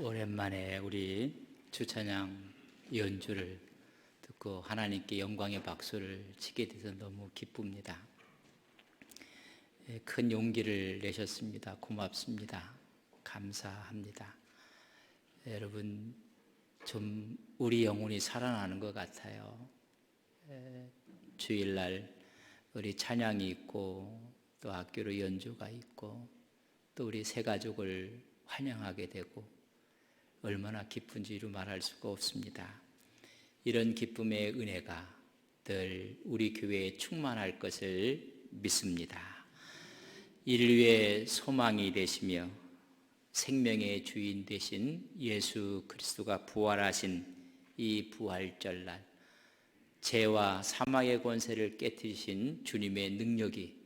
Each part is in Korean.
오랜만에 우리 주찬양 연주를 듣고 하나님께 영광의 박수를 치게 돼서 너무 기쁩니다. 큰 용기를 내셨습니다. 고맙습니다. 감사합니다. 여러분, 좀 우리 영혼이 살아나는 것 같아요. 주일날 우리 찬양이 있고 또 학교로 연주가 있고 또 우리 새 가족을 환영하게 되고 얼마나 기쁜지로 말할 수가 없습니다. 이런 기쁨의 은혜가 늘 우리 교회에 충만할 것을 믿습니다. 인류의 소망이 되시며 생명의 주인 되신 예수 그리스도가 부활하신 이 부활절날, 죄와 사망의 권세를 깨뜨리신 주님의 능력이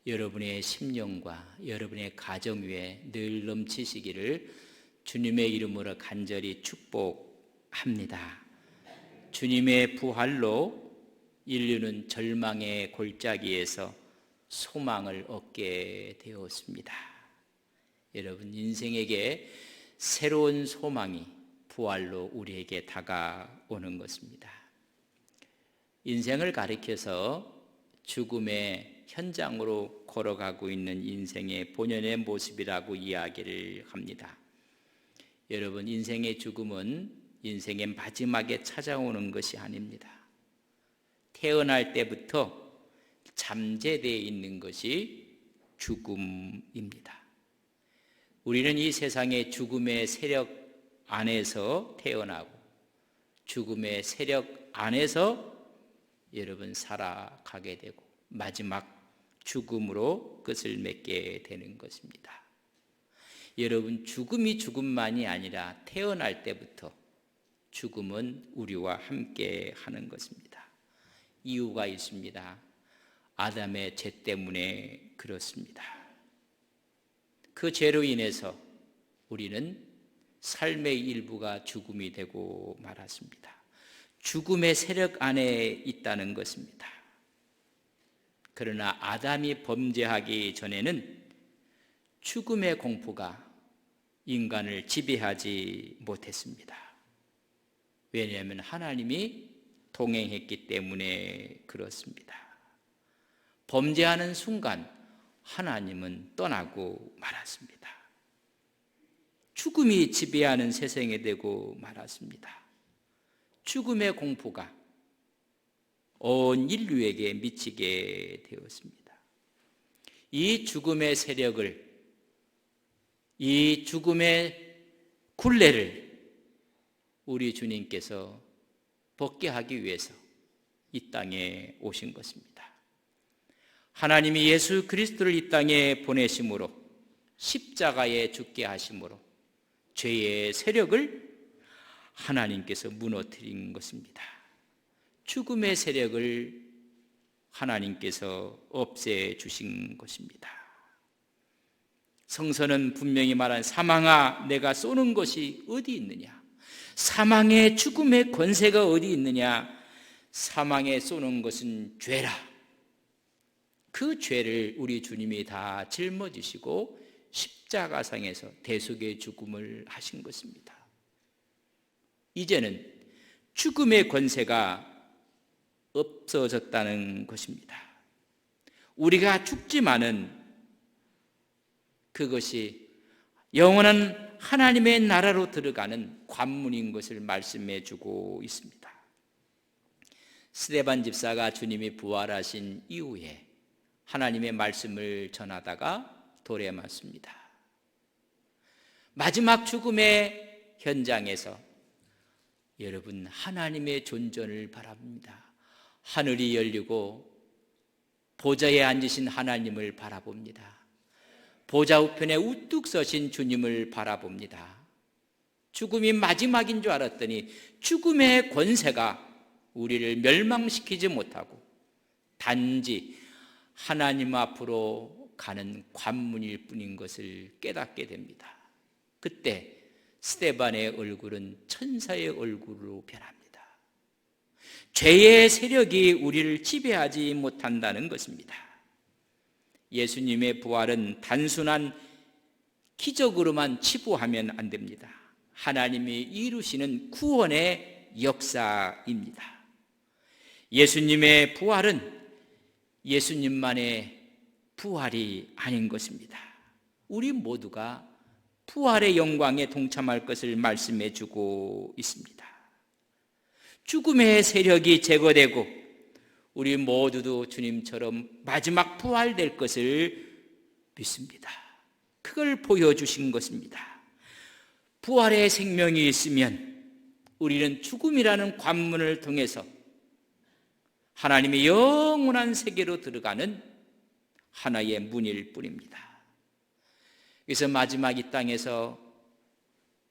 여러분의 심령과 여러분의 가정 위에 늘 넘치시기를 주님의 이름으로 간절히 축복합니다. 주님의 부활로 인류는 절망의 골짜기에서 소망을 얻게 되었습니다. 여러분, 인생에게 새로운 소망이 부활로 우리에게 다가오는 것입니다. 인생을 가리켜서 죽음의 현장으로 걸어가고 있는 인생의 본연의 모습이라고 이야기를 합니다. 여러분, 인생의 죽음은 인생의 마지막에 찾아오는 것이 아닙니다. 태어날 때부터 잠재되어 있는 것이 죽음입니다. 우리는 이 세상의 죽음의 세력 안에서 태어나고 죽음의 세력 안에서 여러분 살아가게 되고 마지막 죽음으로 끝을 맺게 되는 것입니다. 여러분, 죽음이 죽음만이 아니라 태어날 때부터 죽음은 우리와 함께 하는 것입니다. 이유가 있습니다. 아담의 죄 때문에 그렇습니다. 그 죄로 인해서 우리는 삶의 일부가 죽음이 되고 말았습니다. 죽음의 세력 안에 있다는 것입니다. 그러나 아담이 범죄하기 전에는 죽음의 공포가 인간을 지배하지 못했습니다. 왜냐하면 하나님이 동행했기 때문에 그렇습니다. 범죄하는 순간 하나님은 떠나고 말았습니다. 죽음이 지배하는 세상이 되고 말았습니다. 죽음의 공포가 온 인류에게 미치게 되었습니다. 이 죽음의 세력을, 이 죽음의 굴레를 우리 주님께서 벗게 하기 위해서 이 땅에 오신 것입니다. 하나님이 예수 그리스도를 이 땅에 보내심으로 십자가에 죽게 하심으로 죄의 세력을 하나님께서 무너뜨린 것입니다. 죽음의 세력을 하나님께서 없애주신 것입니다. 성서는 분명히 말한 사망아 내가 쏘는 것이 어디 있느냐, 사망의 죽음의 권세가 어디 있느냐, 사망에 쏘는 것은 죄라. 그 죄를 우리 주님이 다 짊어지시고 십자가상에서 대속의 죽음을 하신 것입니다. 이제는 죽음의 권세가 없어졌다는 것입니다. 우리가 죽지만은 그것이 영원한 하나님의 나라로 들어가는 관문인 것을 말씀해 주고 있습니다. 스데반 집사가 주님이 부활하신 이후에 하나님의 말씀을 전하다가 돌에 맞습니다. 마지막 죽음의 현장에서 여러분, 하나님의 존전을 바랍니다. 하늘이 열리고 보좌에 앉으신 하나님을 바라봅니다. 보좌 우편에 우뚝 서신 주님을 바라봅니다. 죽음이 마지막인 줄 알았더니 죽음의 권세가 우리를 멸망시키지 못하고 단지 하나님 앞으로 가는 관문일 뿐인 것을 깨닫게 됩니다. 그때 스데반의 얼굴은 천사의 얼굴로 변합니다. 죄의 세력이 우리를 지배하지 못한다는 것입니다. 예수님의 부활은 단순한 기적으로만 치부하면 안 됩니다. 하나님이 이루시는 구원의 역사입니다. 예수님의 부활은 예수님만의 부활이 아닌 것입니다. 우리 모두가 부활의 영광에 동참할 것을 말씀해 주고 있습니다. 죽음의 세력이 제거되고 우리 모두도 주님처럼 마지막 부활될 것을 믿습니다. 그걸 보여주신 것입니다. 부활의 생명이 있으면 우리는 죽음이라는 관문을 통해서 하나님의 영원한 세계로 들어가는 하나의 문일 뿐입니다. 그래서 마지막 이 땅에서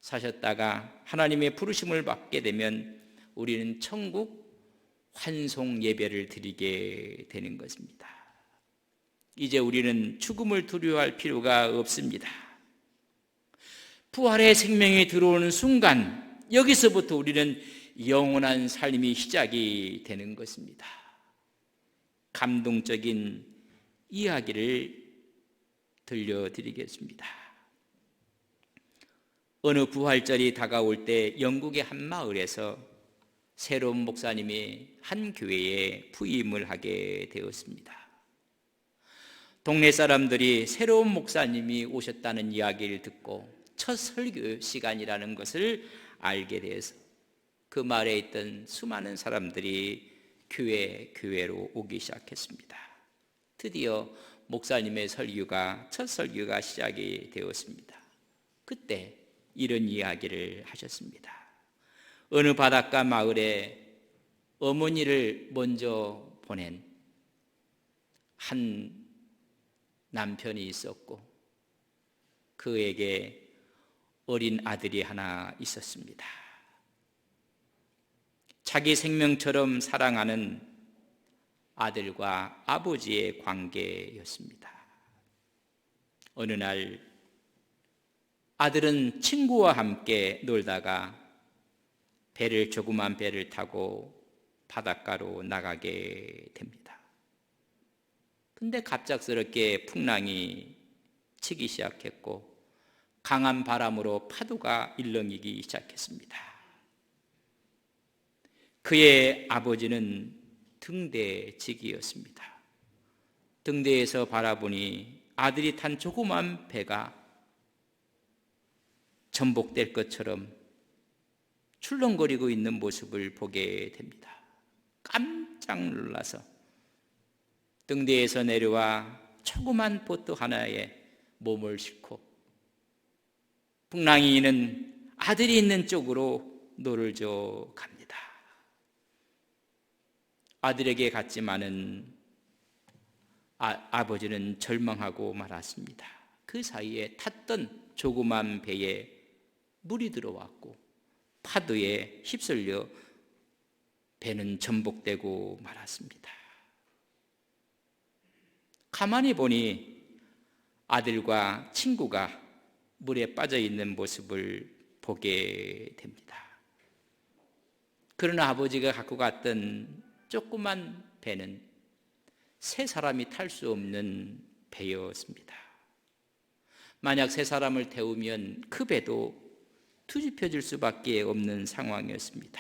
사셨다가 하나님의 부르심을 받게 되면 우리는 천국 환송 예배를 드리게 되는 것입니다. 이제 우리는 죽음을 두려워할 필요가 없습니다. 부활의 생명이 들어오는 순간 여기서부터 우리는 영원한 삶이 시작이 되는 것입니다. 감동적인 이야기를 들려드리겠습니다. 어느 부활절이 다가올 때 영국의 한 마을에서 새로운 목사님이 한 교회에 부임을 하게 되었습니다. 동네 사람들이 새로운 목사님이 오셨다는 이야기를 듣고 첫 설교 시간이라는 것을 알게 되어서 그 마을에 있던 수많은 사람들이 교회로 오기 시작했습니다. 드디어 목사님의 첫 설교가 시작이 되었습니다. 그때 이런 이야기를 하셨습니다. 어느 바닷가 마을에 어머니를 먼저 보낸 한 남편이 있었고 그에게 어린 아들이 하나 있었습니다. 자기 생명처럼 사랑하는 아들과 아버지의 관계였습니다. 어느 날 아들은 친구와 함께 놀다가 조그만 배를 타고 바닷가로 나가게 됩니다. 근데 갑작스럽게 풍랑이 치기 시작했고 강한 바람으로 파도가 일렁이기 시작했습니다. 그의 아버지는 등대직이었습니다. 등대에서 바라보니 아들이 탄 조그만 배가 전복될 것처럼 출렁거리고 있는 모습을 보게 됩니다. 깜짝 놀라서 등대에서 내려와 조그만 보트 하나에 몸을 싣고 풍랑이 있는 아들이 있는 쪽으로 노를 저 갑니다. 아들에게 갔지만은 아버지는 절망하고 말았습니다. 그 사이에 탔던 조그만 배에 물이 들어왔고 파도에 휩쓸려 배는 전복되고 말았습니다. 가만히 보니 아들과 친구가 물에 빠져 있는 모습을 보게 됩니다. 그러나 아버지가 갖고 갔던 조그만 배는 세 사람이 탈 수 없는 배였습니다. 만약 세 사람을 태우면 그 배도 뒤집혀질 수밖에 없는 상황이었습니다.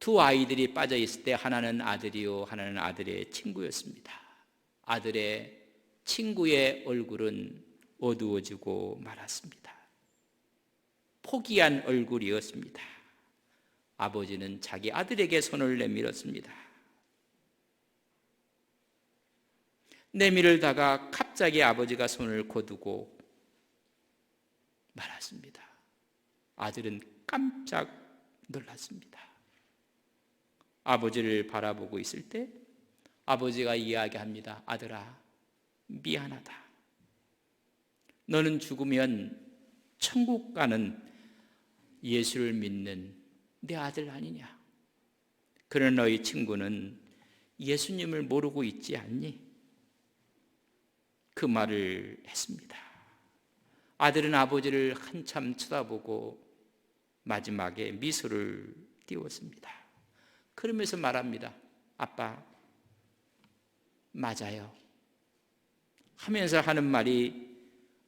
두 아이들이 빠져 있을 때 하나는 아들이요 하나는 아들의 친구였습니다. 아들의 친구의 얼굴은 어두워지고 말았습니다. 포기한 얼굴이었습니다. 아버지는 자기 아들에게 손을 내밀었습니다. 내밀다가 갑자기 아버지가 손을 거두고 말았습니다. 아들은 깜짝 놀랐습니다. 아버지를 바라보고 있을 때 아버지가 이야기합니다. 아들아, 미안하다. 너는 죽으면 천국 가는 예수를 믿는 내 아들 아니냐? 그러나 너희 친구는 예수님을 모르고 있지 않니? 그 말을 했습니다. 아들은 아버지를 한참 쳐다보고 마지막에 미소를 띄웠습니다. 그러면서 말합니다. 아빠, 맞아요. 하면서 하는 말이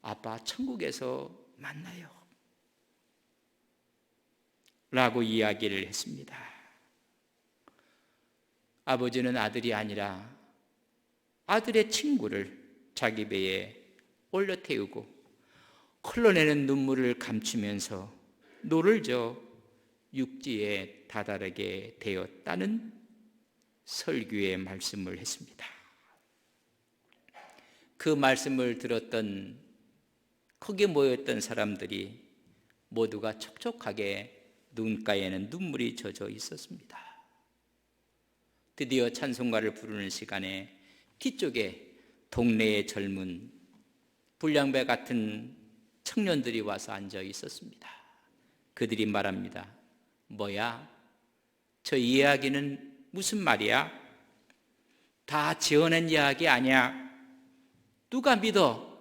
아빠, 천국에서 만나요 라고 이야기를 했습니다. 아버지는 아들이 아니라 아들의 친구를 자기 배에 올려 태우고 흘러내는 눈물을 감추면서 노를 저 육지에 다다르게 되었다는 설교의 말씀을 했습니다. 그 말씀을 들었던 거기 모였던 사람들이 모두가 촉촉하게 눈가에는 눈물이 젖어 있었습니다. 드디어 찬송가를 부르는 시간에 뒤쪽에 동네의 젊은 불량배 같은 청년들이 와서 앉아 있었습니다. 그들이 말합니다. 뭐야? 저 이야기는 무슨 말이야? 다 지어낸 이야기 아니야? 누가 믿어?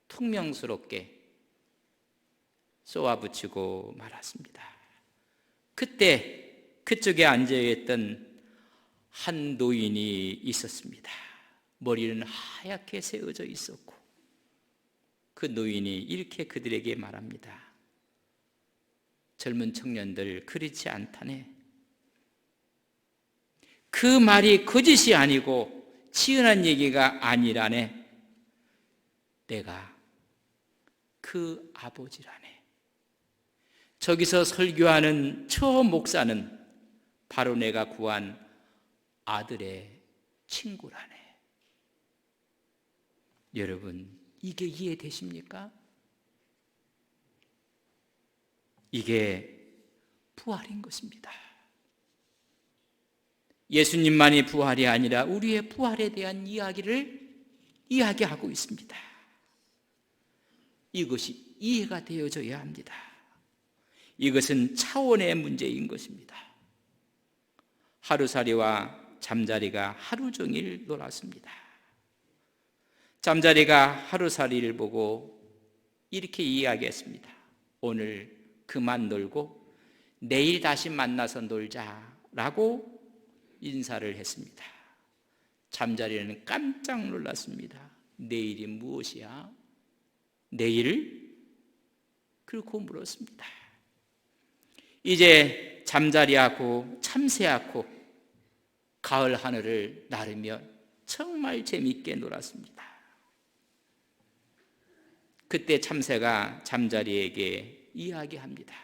퉁명스럽게 쏘아붙이고 말았습니다. 그때 그쪽에 앉아있던 한 노인이 있었습니다. 머리는 하얗게 세워져 있었고 그 노인이 이렇게 그들에게 말합니다. 젊은 청년들 그렇지 않다네. 그 말이 거짓이 아니고 치은한 얘기가 아니라네. 내가 그 아버지라네. 저기서 설교하는 저 목사는 바로 내가 구한 아들의 친구라네. 여러분, 이게 이해되십니까? 이게 부활인 것입니다. 예수님만이 부활이 아니라 우리의 부활에 대한 이야기를 이야기하고 있습니다. 이것이 이해가 되어져야 합니다. 이것은 차원의 문제인 것입니다. 하루살이와 잠자리가 하루 종일 놀았습니다. 잠자리가 하루살이를 보고 이렇게 이야기했습니다. 오늘 그만 놀고 내일 다시 만나서 놀자라고 인사를 했습니다. 잠자리는 깜짝 놀랐습니다. 내일이 무엇이야? 내일? 그렇게 물었습니다. 이제 잠자리하고 참새하고 가을 하늘을 나르며 정말 재미있게 놀았습니다. 그때 참새가 잠자리에게 이야기합니다.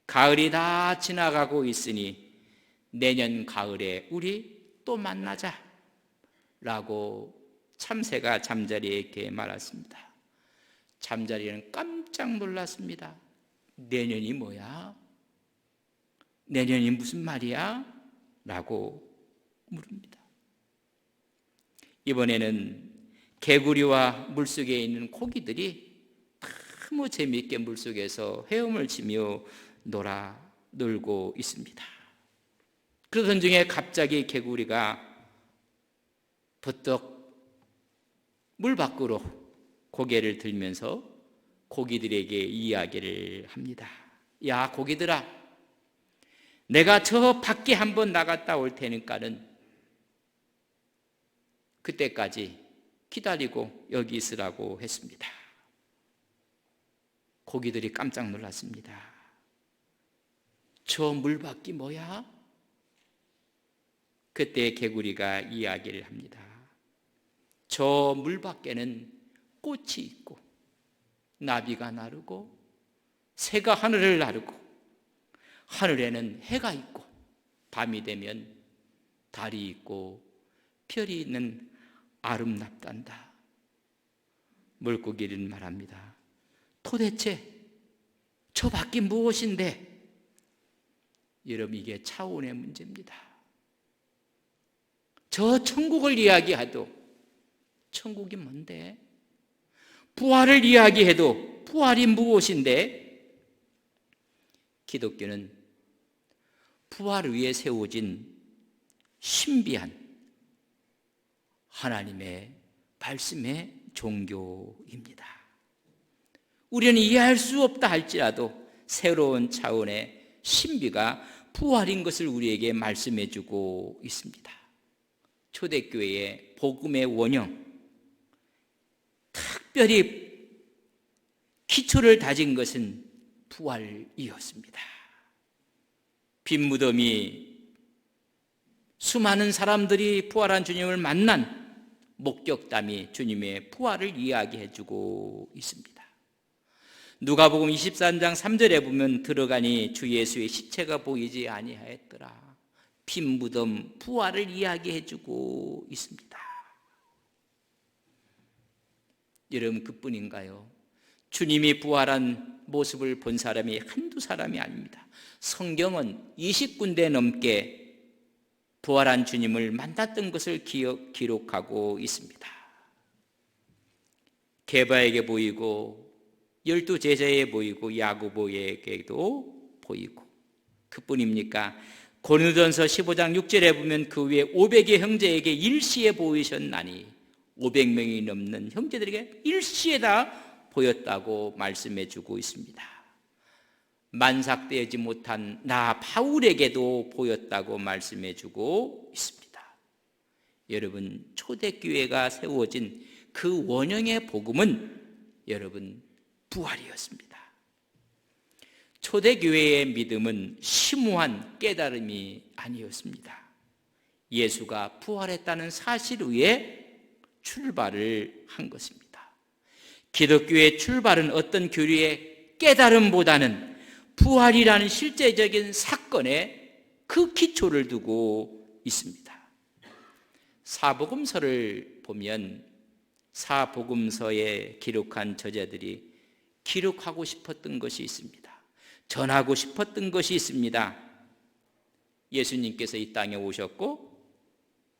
가을이 다 지나가고 있으니 내년 가을에 우리 또 만나자 라고 참새가 잠자리에게 말했습니다. 잠자리는 깜짝 놀랐습니다. 내년이 뭐야? 내년이 무슨 말이야? 라고 물습니다. 이번에는 개구리와 물속에 있는 고기들이 너무 재미있게 물속에서 헤엄을 치며 놀고 있습니다. 그러던 중에 갑자기 개구리가 버떡 물 밖으로 고개를 들면서 고기들에게 이야기를 합니다. 야, 고기들아, 내가 저 밖에 한번 나갔다 올 테니까는 그때까지 기다리고 여기 있으라고 했습니다. 고기들이 깜짝 놀랐습니다. 저 물밖이 뭐야? 그때 개구리가 이야기를 합니다. 저 물밖에는 꽃이 있고 나비가 나르고 새가 하늘을 나르고 하늘에는 해가 있고 밤이 되면 달이 있고 별이 있는 아름답단다. 물고기는 말합니다. 도대체 저 밖이 무엇인데? 여러분, 이게 차원의 문제입니다. 저 천국을 이야기해도 천국이 뭔데? 부활을 이야기해도 부활이 무엇인데? 기독교는 부활 위에 세워진 신비한 하나님의 말씀의 종교입니다. 우리는 이해할 수 없다 할지라도 새로운 차원의 신비가 부활인 것을 우리에게 말씀해 주고 있습니다. 초대교회의 복음의 원형, 특별히 기초를 다진 것은 부활이었습니다. 빈 무덤이 수많은 사람들이 부활한 주님을 만난 목격담이 주님의 부활을 이야기해주고 있습니다. 누가복음 23장 3절에 보면 들어가니 주 예수의 시체가 보이지 아니하였더라. 빈 무덤 부활을 이야기해주고 있습니다. 여러분, 그뿐인가요? 주님이 부활한 모습을 본 사람이 한두 사람이 아닙니다. 성경은 20군데 넘게 부활한 주님을 만났던 것을 기록하고 있습니다. 게바에게 보이고 12 제자에 보이고 야고보에게도 보이고, 그뿐입니까? 고린도전서 15장 6절에 보면 그 위에 500의 형제에게 일시에 보이셨나니 500명이 넘는 형제들에게 일시에 다 보였다고 말씀해 주고 있습니다. 만삭되지 못한 나 바울에게도 보였다고 말씀해 주고 있습니다. 여러분, 초대교회가 세워진 그 원형의 복음은 여러분 부활이었습니다. 초대교회의 믿음은 심오한 깨달음이 아니었습니다. 예수가 부활했다는 사실 위에 출발을 한 것입니다. 기독교의 출발은 어떤 교리의 깨달음보다는 부활이라는 실제적인 사건에 그 기초를 두고 있습니다. 사복음서를 보면 사복음서에 기록한 저자들이 기록하고 싶었던 것이 있습니다. 전하고 싶었던 것이 있습니다. 예수님께서 이 땅에 오셨고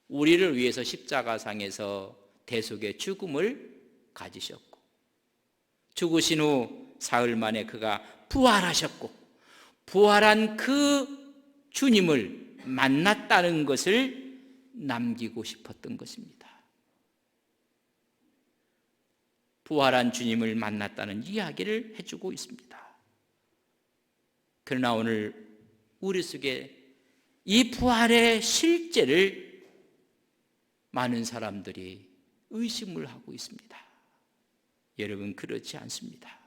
우리를 위해서 십자가상에서 대속의 죽음을 가지셨고, 죽으신 후 사흘 만에 그가 부활하셨고, 부활한 그 주님을 만났다는 것을 남기고 싶었던 것입니다. 부활한 주님을 만났다는 이야기를 해주고 있습니다. 그러나 오늘 우리 속에 이 부활의 실제를 많은 사람들이 의심을 하고 있습니다. 여러분, 그렇지 않습니다.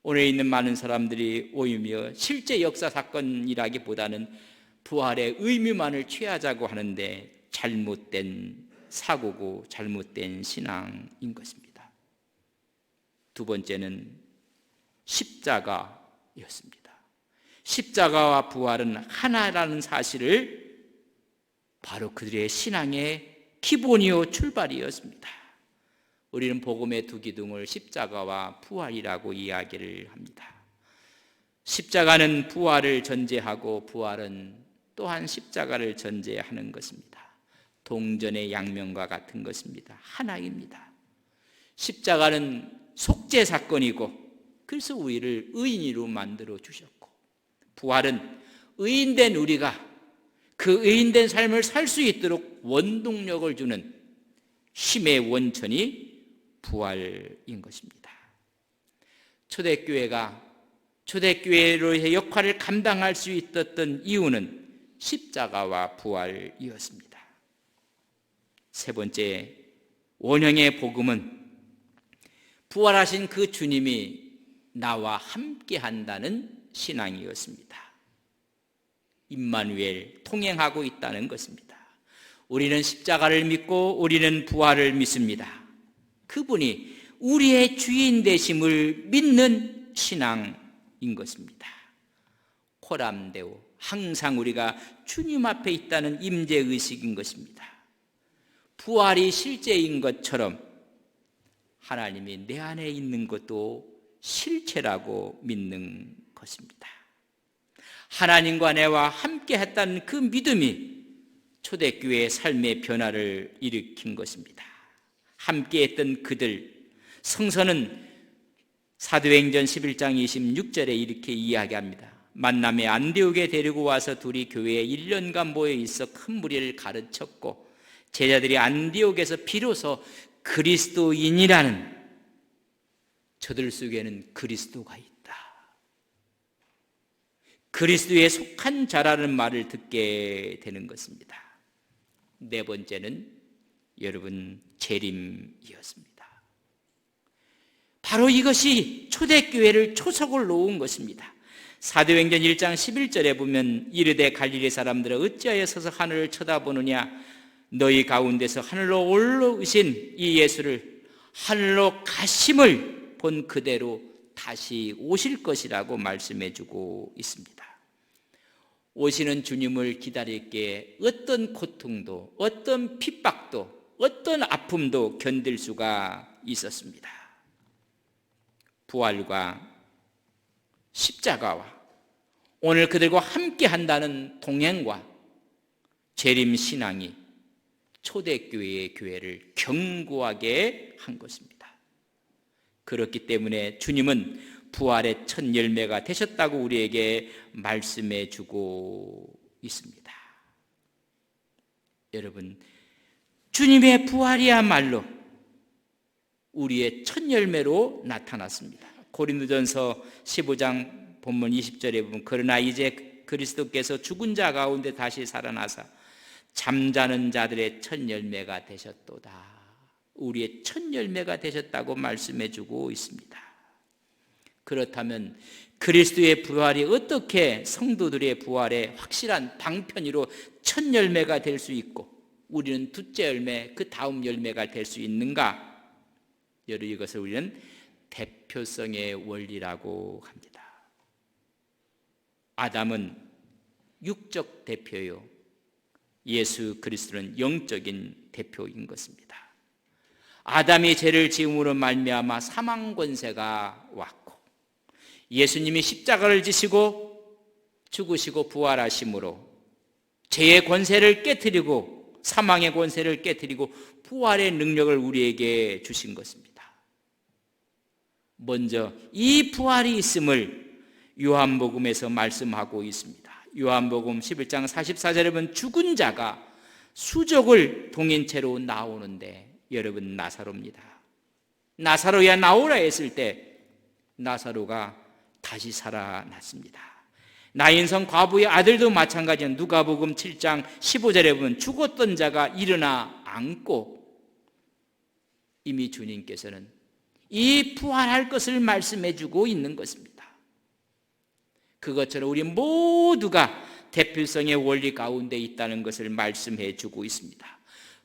오늘 있는 많은 사람들이 오히려 실제 역사 사건이라기보다는 부활의 의미만을 취하자고 하는데 잘못된 사고고 잘못된 신앙인 것입니다. 두 번째는 십자가였습니다. 십자가와 부활은 하나라는 사실을 바로 그들의 신앙의 기본이요 출발이었습니다. 우리는 복음의 두 기둥을 십자가와 부활이라고 이야기를 합니다. 십자가는 부활을 전제하고 부활은 또한 십자가를 전제하는 것입니다. 동전의 양면과 같은 것입니다. 하나입니다. 십자가는 속죄 사건이고 그래서 우리를 의인으로 만들어 주셨고, 부활은 의인된 우리가 그 의인된 삶을 살 수 있도록 원동력을 주는 힘의 원천이 부활인 것입니다. 초대교회가 초대교회로의 역할을 감당할 수 있었던 이유는 십자가와 부활이었습니다. 세 번째, 원형의 복음은 부활하신 그 주님이 나와 함께 한다는 신앙이었습니다. 임마누엘, 통행하고 있다는 것입니다. 우리는 십자가를 믿고 우리는 부활을 믿습니다. 그분이 우리의 주인 되심을 믿는 신앙인 것입니다. 코람데오, 항상 우리가 주님 앞에 있다는 임재의식인 것입니다. 부활이 실제인 것처럼 하나님이 내 안에 있는 것도 실체라고 믿는 것입니다. 하나님과 내와 함께 했다는 그 믿음이 초대교회의 삶의 변화를 일으킨 것입니다. 함께 했던 그들, 성서는 사도행전 11장 26절에 이렇게 이야기합니다. 만남에 안디옥에 데리고 와서 둘이 교회에 1년간 모여 있어 큰 무리를 가르쳤고, 제자들이 안디옥에서 비로소 그리스도인이라는, 저들 속에는 그리스도가 있다, 그리스도에 속한 자라는 말을 듣게 되는 것입니다. 네 번째는 여러분 재림이었습니다. 바로 이것이 초대교회를 초석을 놓은 것입니다. 사도행전 1장 11절에 보면 이르되 갈릴리 사람들아 어찌하여 서서 하늘을 쳐다보느냐 너희 가운데서 하늘로 올라오신 이 예수를 하늘로 가심을 본 그대로 다시 오실 것이라고 말씀해 주고 있습니다. 오시는 주님을 기다릴 게 어떤 고통도 어떤 핍박도 어떤 아픔도 견딜 수가 있었습니다. 부활과 십자가와 오늘 그들과 함께 한다는 동행과 재림 신앙이 초대교회의 교회를 견고하게 한 것입니다. 그렇기 때문에 주님은 부활의 첫 열매가 되셨다고 우리에게 말씀해 주고 있습니다. 여러분, 주님의 부활이야말로 우리의 첫 열매로 나타났습니다. 고린도전서 15장 본문 20절에 보면 그러나 이제 그리스도께서 죽은 자 가운데 다시 살아나사 잠자는 자들의 첫 열매가 되셨도다. 우리의 첫 열매가 되셨다고 말씀해 주고 있습니다. 그렇다면 그리스도의 부활이 어떻게 성도들의 부활의 확실한 방편으로 첫 열매가 될 수 있고 우리는 둘째 열매, 그 다음 열매가 될 수 있는가? 여러분, 이것을 우리는 대표성의 원리라고 합니다. 아담은 육적 대표요, 예수 그리스도는 영적인 대표인 것입니다. 아담이 죄를 지음으로 말미암아 사망 권세가 왔고 예수님이 십자가를 지시고 죽으시고 부활하심으로 죄의 권세를 깨트리고 사망의 권세를 깨트리고 부활의 능력을 우리에게 주신 것입니다. 먼저 이 부활이 있음을 요한복음에서 말씀하고 있습니다. 요한복음 11장 44절에 보면 죽은 자가 수족을 동인 채로 나오는데 여러분 나사로입니다. 나사로야 나오라 했을 때 나사로가 다시 살아났습니다. 나인성 과부의 아들도 마찬가지로 누가복음 7장 15절에 보면 죽었던 자가 일어나 앉고 이미 주님께서는 이 부활할 것을 말씀해 주고 있는 것입니다. 그것처럼 우리 모두가 대표성의 원리 가운데 있다는 것을 말씀해 주고 있습니다.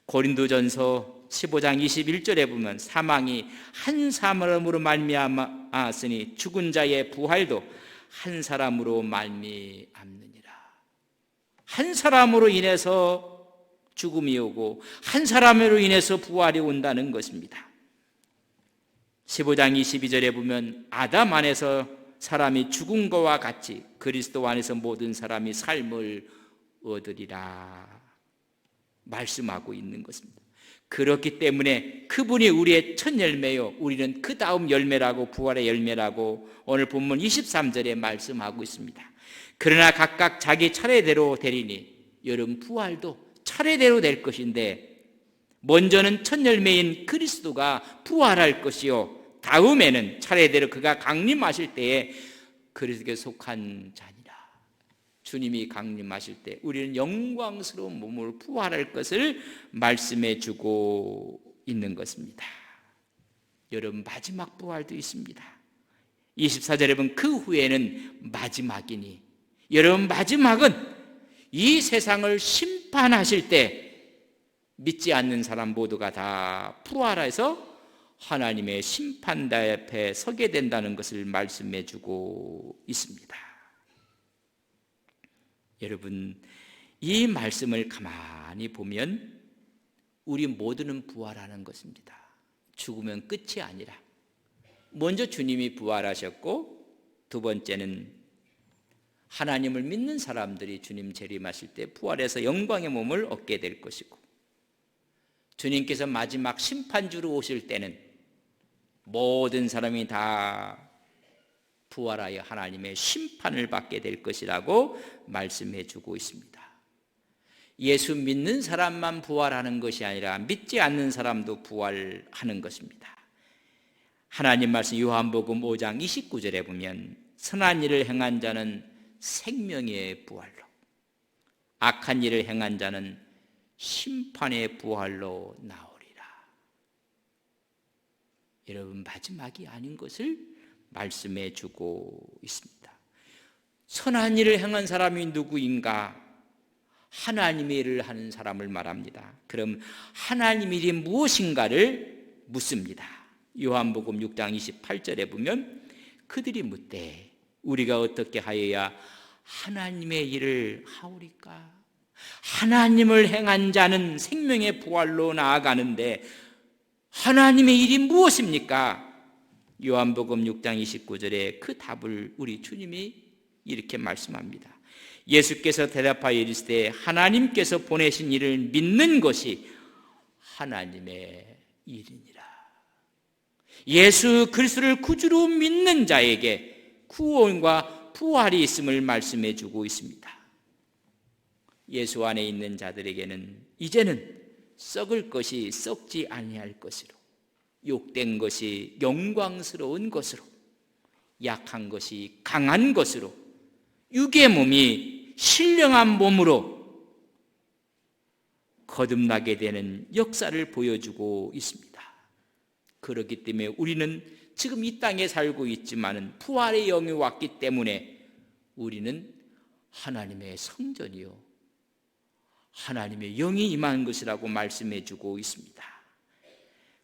고린도전서 15장 21절에 보면 사망이 한 사람으로 말미암았으니 죽은 자의 부활도 한 사람으로 말미암느니라. 한 사람으로 인해서 죽음이 오고 한 사람으로 인해서 부활이 온다는 것입니다. 15장 22절에 보면 아담 안에서 사람이 죽은 것과 같이 그리스도 안에서 모든 사람이 삶을 얻으리라 말씀하고 있는 것입니다. 그렇기 때문에 그분이 우리의 첫 열매요, 우리는 그 다음 열매라고, 부활의 열매라고 오늘 본문 23절에 말씀하고 있습니다. 그러나 각각 자기 차례대로 되리니, 여러분 부활도 차례대로 될 것인데 먼저는 첫 열매인 그리스도가 부활할 것이요, 다음에는 차례대로 그가 강림하실 때에 그리스도께 속한 자니라. 주님이 강림하실 때 우리는 영광스러운 몸으로 부활할 것을 말씀해 주고 있는 것입니다. 여러분 마지막 부활도 있습니다. 24절에 보면 그 후에는 마지막이니, 여러분 마지막은 이 세상을 심판하실 때 믿지 않는 사람 모두가 다 부활해서 하나님의 심판대 앞에 서게 된다는 것을 말씀해 주고 있습니다. 여러분, 이 말씀을 가만히 보면 우리 모두는 부활하는 것입니다. 죽으면 끝이 아니라 먼저 주님이 부활하셨고, 두 번째는 하나님을 믿는 사람들이 주님 재림하실 때 부활해서 영광의 몸을 얻게 될 것이고, 주님께서 마지막 심판주로 오실 때는 모든 사람이 다 부활하여 하나님의 심판을 받게 될 것이라고 말씀해 주고 있습니다. 예수 믿는 사람만 부활하는 것이 아니라 믿지 않는 사람도 부활하는 것입니다. 하나님 말씀 요한복음 5장 29절에 보면 선한 일을 행한 자는 생명의 부활로, 악한 일을 행한 자는 심판의 부활로 나오리라. 여러분 마지막이 아닌 것을 말씀해 주고 있습니다. 선한 일을 행한 사람이 누구인가? 하나님의 일을 하는 사람을 말합니다. 그럼 하나님의 일이 무엇인가를 묻습니다. 요한복음 6장 28절에 보면 그들이 묻되 우리가 어떻게 하여야 하나님의 일을 하오리까? 하나님을 행한 자는 생명의 부활로 나아가는데 하나님의 일이 무엇입니까? 요한복음 6장 29절에 그 답을 우리 주님이 이렇게 말씀합니다. 예수께서 대답하여 이르시되 하나님께서 보내신 이를 믿는 것이 하나님의 일이니라. 예수 그리스도를 구주로 믿는 자에게 구원과 부활이 있음을 말씀해 주고 있습니다. 예수 안에 있는 자들에게는 이제는 썩을 것이 썩지 아니할 것으로, 욕된 것이 영광스러운 것으로, 약한 것이 강한 것으로, 육의 몸이 신령한 몸으로 거듭나게 되는 역사를 보여주고 있습니다. 그렇기 때문에 우리는 지금 이 땅에 살고 있지만 부활의 영이 왔기 때문에 우리는 하나님의 성전이요 하나님의 영이 임한 것이라고 말씀해 주고 있습니다.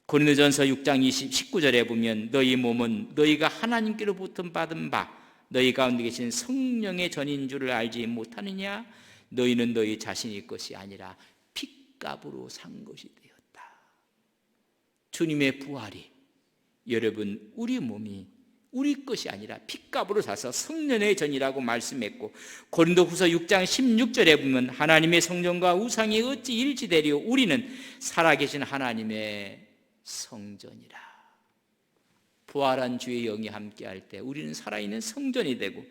고린도전서 6장 19절에 보면 너희 몸은 너희가 하나님께로부터 받은 바 너희 가운데 계신 성령의 전인 줄을 알지 못하느냐? 너희는 너희 자신의 것이 아니라 핏값으로 산 것이 되었다. 주님의 부활이 여러분 우리 몸이 우리 것이 아니라 핏값으로 사서 성령의 전이라고 말씀했고 고린도후서 6장 16절에 보면 하나님의 성전과 우상이 어찌 일치되리요 우리는 살아계신 하나님의 성전이라. 부활한 주의 영이 함께할 때 우리는 살아있는 성전이 되고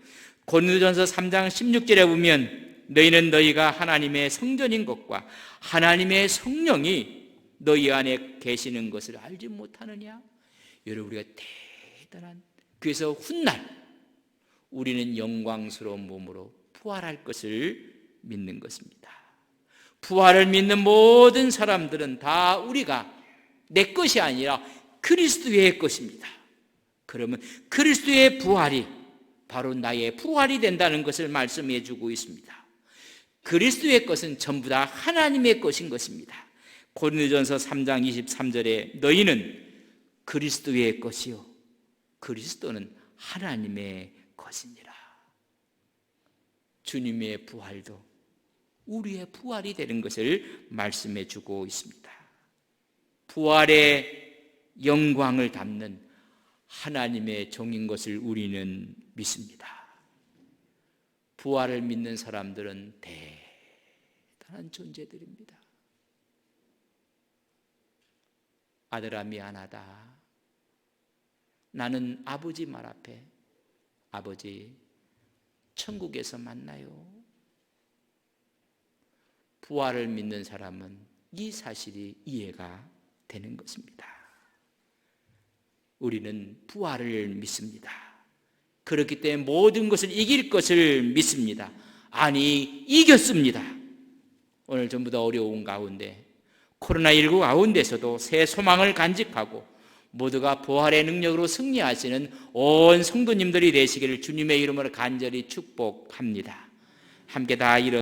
고린도전서 3장 16절에 보면 너희는 너희가 하나님의 성전인 것과 하나님의 성령이 너희 안에 계시는 것을 알지 못하느냐? 여러분 우리가 대단한 그래서 훗날 우리는 영광스러운 몸으로 부활할 것을 믿는 것입니다. 부활을 믿는 모든 사람들은 다 우리가 내 것이 아니라 그리스도의 것입니다. 그러면 그리스도의 부활이 바로 나의 부활이 된다는 것을 말씀해 주고 있습니다. 그리스도의 것은 전부 다 하나님의 것인 것입니다. 고린도전서 3장 23절에 너희는 그리스도의 것이요 그리스도는 하나님의 것이니라. 주님의 부활도 우리의 부활이 되는 것을 말씀해 주고 있습니다. 부활의 영광을 담는 하나님의 종인 것을 우리는 믿습니다. 부활을 믿는 사람들은 대단한 존재들입니다. 아들아 미안하다. 나는 아버지 말 앞에 아버지 천국에서 만나요. 부활을 믿는 사람은 이 사실이 이해가 되는 것입니다. 우리는 부활을 믿습니다. 그렇기 때문에 모든 것을 이길 것을 믿습니다. 아니 이겼습니다. 오늘 전부 다 어려운 가운데 코로나19 가운데서도 새 소망을 간직하고 모두가 부활의 능력으로 승리하시는 온 성도님들이 되시기를 주님의 이름으로 간절히 축복합니다. 함께 다 일어나